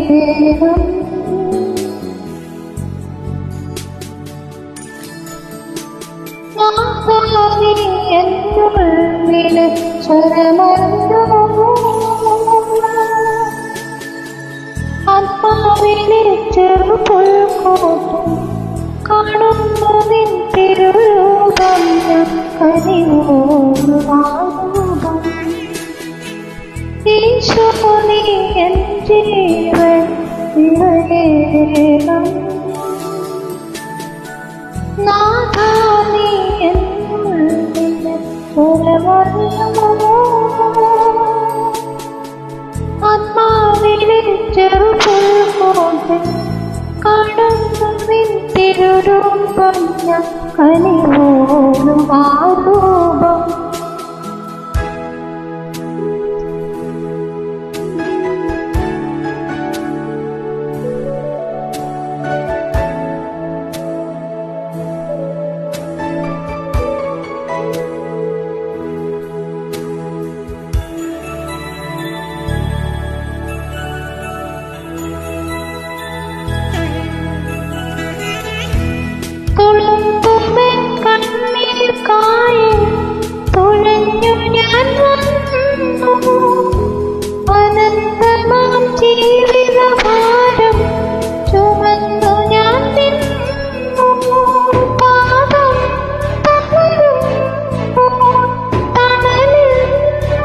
വേണം. നാഥാനീ എന്നുള്ളിലെ സ്വരമല്ലോ, ആത്മാവിലെ ചെറുപുൽക്കൂട്ടും കാണുന്നു നിൻ തിരുരൂപം. കനിവോടുവാരൂപം ഈശോ നീ എൻ ജീവൻ നിറയേണം. നാഥാ നീ എന്നുള്ളിലെ സ്വരമല്ലോ, ആത്മാവിലെ ചെറുപുൽക്കൂട്ടിൽ കാണുന്നു നിൻ തിരുരൂപം. കനിവോടും ആരൂപം തുഴഞ്ഞു ഞാൻ വന്നു. അനന്തമാം ജീവിതഭാരം ചുമന്നു ഞാൻ നിന്നു. പാദം തളരും തണലിൽ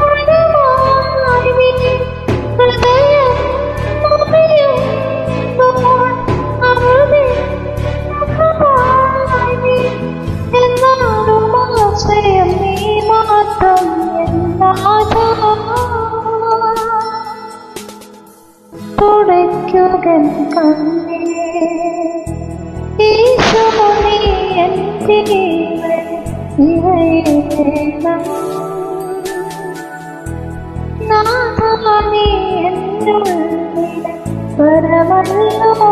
മഴമായി ഹൃദയം മുറിയുമ്പോൾ അവിടെ ആശ്രയം നീ മാത്രം തുടയ്ക്കുകൻ കണ്ണേ. ഈശോ നീ എൻ ജീവൻ നിറയേണം. നാഥാ നീ എന്നുള്ളിലെ സ്വരമല്ലോ,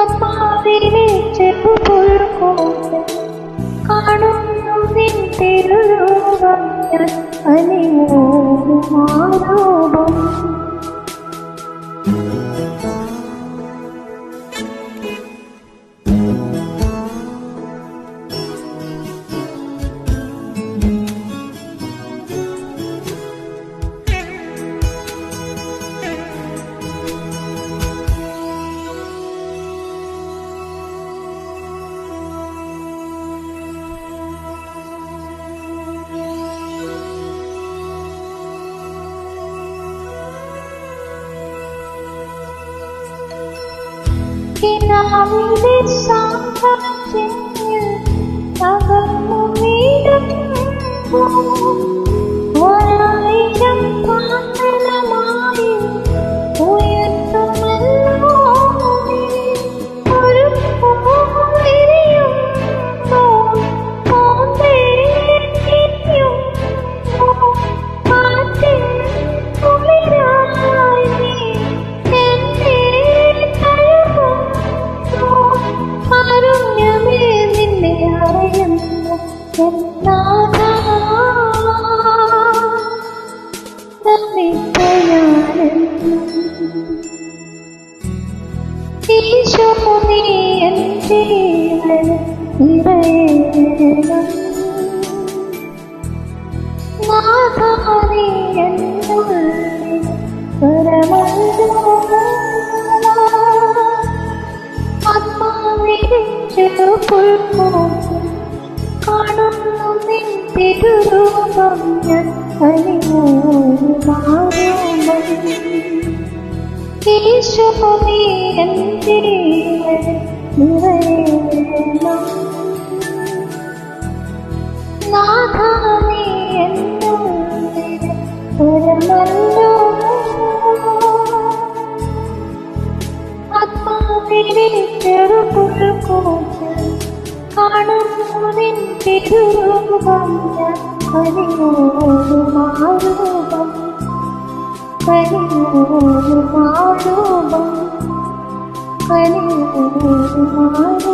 ആത്മാവിലെ ചെറുപുൽക്കൂട്ടിൽ കാണുന്നു നിൻ തിരുരൂപം. കനിവോടും ആരൂപം കിനാവിലെ സാമ്രാജ്യത്തിൽ തകർന്നു വീഴുമ്പോൾ ഒരായിരം പ്രാർത്ഥനമായി ഉയർത്തുമല്ലോ ഒരു പൂവിരിയുമ്പോൾ പൂന്തേനിയും കാറ്റിൻ കുളിരായി കാരുണ്യമേ നിന്നെ അറിയുന്നു ഈശോ നീ എൻ ജീവൻ നിറയേണം. നാഥാ നീ എന്നുള്ളിലെ സ്വരമല്ലോ, ആത്മാവിലെ ചെറുപുൽക്കൂട്ടിൽ കാണുന്നു നിൻ തിരുരൂപം. കനിവോടും ആരൂപം ഈശോ നീ എൻ ജീവൻ നിറയേണം. നാഥാ നീ എന്നുള്ളിലെ സ്വരമല്ലോ, ആത്മാവിലെ ചെറുപുൽക്കൂട്ടിൽ കാണുന്നു നിൻ തിരുരൂപം. കനിവോടും ആരൂപം കനിവോടും ആരൂപം കനിവോടും ആരൂപം.